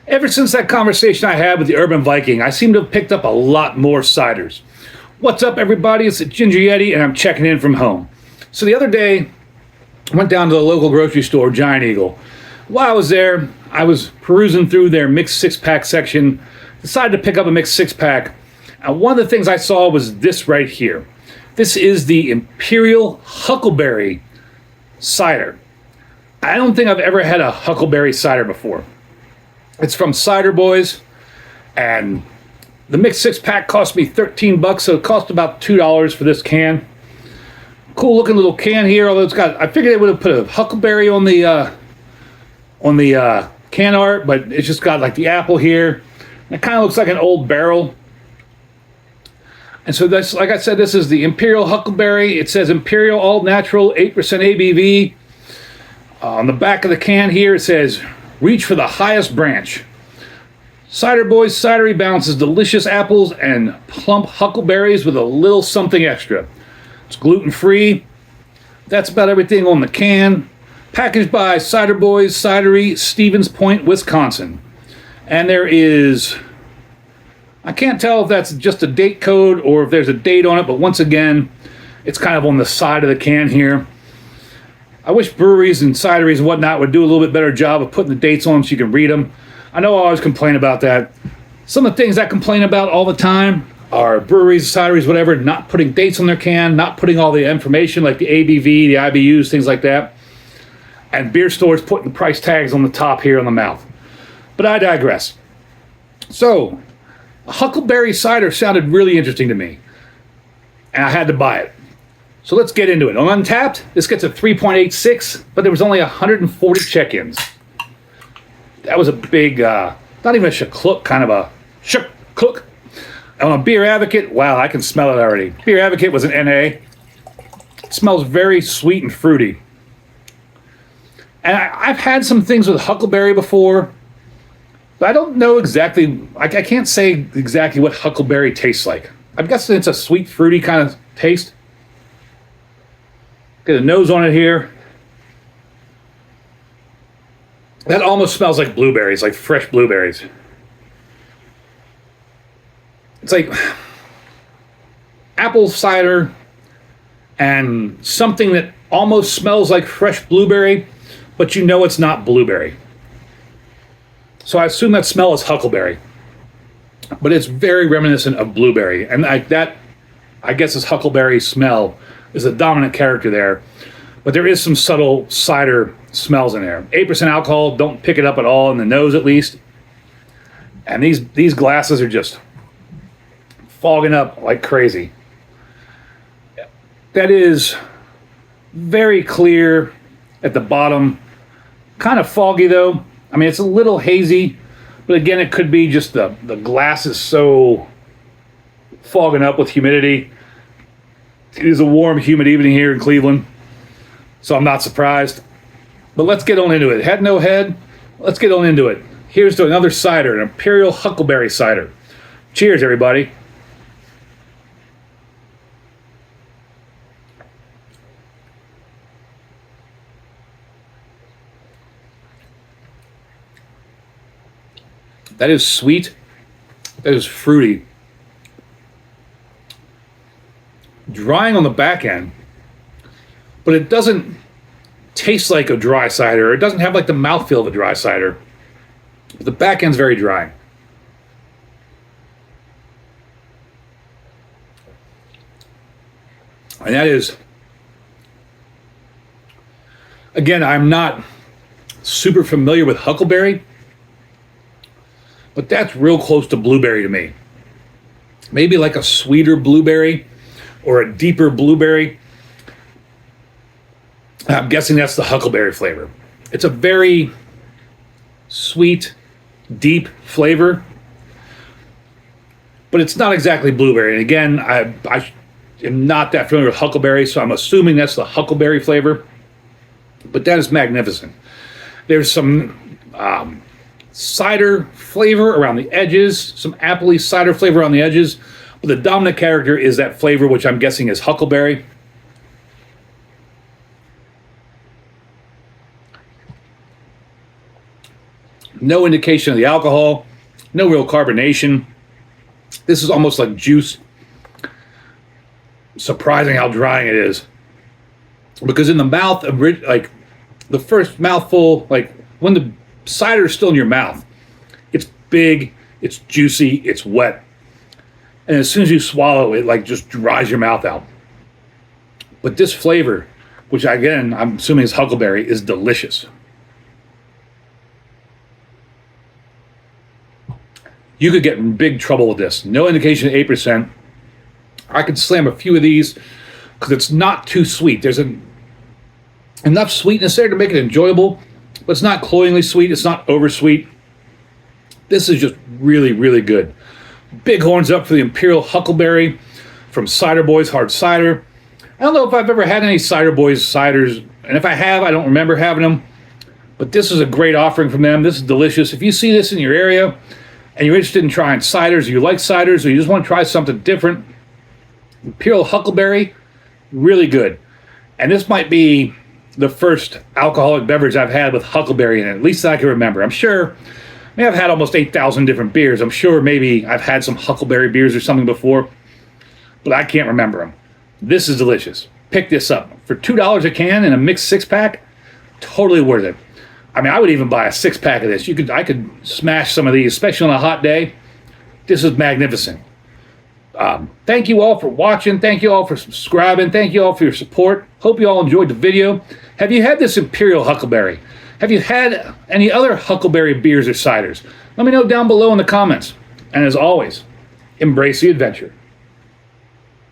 Ever since that conversation I had with the Urban Viking, I seem to have picked up a lot more ciders. What's up, everybody? It's the Ginger Yeti, and I'm checking in from home. So the other day, I went down to the local grocery store, Giant Eagle. While I was there, I was perusing through their mixed six-pack section, decided to pick up a mixed six-pack, and one of the things I saw was this right here. This is the Imperial Huckleberry cider. I don't think I've ever had a Huckleberry cider before. It's from Ciderboys, and the mixed six-pack cost me $13, so it cost about $2 for this can. Cool looking little can here, although it's got, I figured they would have put a Huckleberry on the can art, but it's just got like the apple here. It kind of looks like an old barrel. And so that's, like I said, this is the Imperial Huckleberry. It says Imperial All Natural, 8% ABV. On the back of the can here, it says, reach for the highest branch. Ciderboys Cidery balances delicious apples and plump huckleberries with a little something extra. It's gluten-free. That's about everything on the can. Packaged by Ciderboys Cidery, Stevens Point, Wisconsin. And there is, I can't tell if that's just a date code or if there's a date on it, but once again, it's kind of on the side of the can here. I wish breweries and cideries and whatnot would do a little bit better job of putting the dates on them so you can read them. I know I always complain about that. Some of the things I complain about all the time are breweries, cideries, whatever, not putting dates on their can, not putting all the information like the ABV, the IBUs, things like that. And beer stores putting price tags on the top here on the mouth. But I digress. So, a Huckleberry cider sounded really interesting to me. And I had to buy it. So let's get into it. On Untapped, this gets a 3.86, but there was only 140 check-ins. That was a big, not even a shaklook, kind of a shaklook. On a Beer Advocate, wow, I can smell it already. Beer Advocate was an NA. It smells very sweet and fruity. And I've had some things with Huckleberry before, but I don't know exactly, I can't say exactly what Huckleberry tastes like. I'm guessing it's a sweet, fruity kind of taste. Get a nose on it here. That almost smells like blueberries, like fresh blueberries. It's like apple cider and something that almost smells like fresh blueberry, but you know it's not blueberry. So I assume that smell is Huckleberry. But it's very reminiscent of blueberry. And that, I guess, is Huckleberry smell is a dominant character there. But there is some subtle cider smells in there. 8% alcohol, don't pick it up at all in the nose at least. And these glasses are just fogging up like crazy. That is very clear at the bottom. Kind of foggy though. I mean, it's a little hazy, but again, it could be just the glass is so fogging up with humidity. It is a warm, humid evening here in Cleveland, so I'm not surprised. But let's get on into it. Head, no head, let's get on into it. Here's to another cider, an Imperial Huckleberry cider. Cheers, everybody. That is sweet. That is fruity. Drying on the back end, but it doesn't taste like a dry cider. It doesn't have like the mouthfeel of a dry cider. The back end's very dry. And that is, again, I'm not super familiar with Huckleberry, but that's real close to blueberry to me. Maybe like a sweeter blueberry or a deeper blueberry. I'm guessing that's the Huckleberry flavor. It's a very sweet, deep flavor, but it's not exactly blueberry. And again, I am not that familiar with Huckleberry, so I'm assuming that's the Huckleberry flavor, but that is magnificent. There's some cider flavor around the edges, some appley cider flavor on the edges, but the dominant character is that flavor, which I'm guessing is Huckleberry. No indication of the alcohol, no real carbonation. This is almost like juice. Surprising how drying it is. Because in the mouth, like the first mouthful, like when the cider is still in your mouth, it's big, it's juicy, it's wet. And as soon as you swallow it, like just dries your mouth out. But this flavor, which again, I'm assuming is huckleberry, is delicious. You could get in big trouble with this. No indication of 8%. I could slam a few of these because it's not too sweet. There's enough sweetness there to make it enjoyable, but it's not cloyingly sweet. It's not oversweet. This is just really, really good. Big horns up for the Imperial Huckleberry from Ciderboys Hard Cider. I don't know if I've ever had any Ciderboys ciders, and if I have, I don't remember having them. But this is a great offering from them. This is delicious. If you see this in your area and you're interested in trying ciders, or you like ciders, or you just want to try something different, Imperial Huckleberry, really good. And this might be the first alcoholic beverage I've had with huckleberry in it, at least that I can remember. I'm sure, I mean, I've had almost 8,000 different beers. I'm sure maybe I've had some huckleberry beers or something before, but I can't remember them. This is delicious. Pick this up. For $2 a can in a mixed 6-pack, totally worth it. I mean, I would even buy a 6-pack of this. I could smash some of these, especially on a hot day. This is magnificent. Thank you all for watching. Thank you all for subscribing. Thank you all for your support. Hope you all enjoyed the video. Have you had this Imperial Huckleberry? Have you had any other huckleberry beers or ciders? Let me know down below in the comments. And as always, embrace the adventure.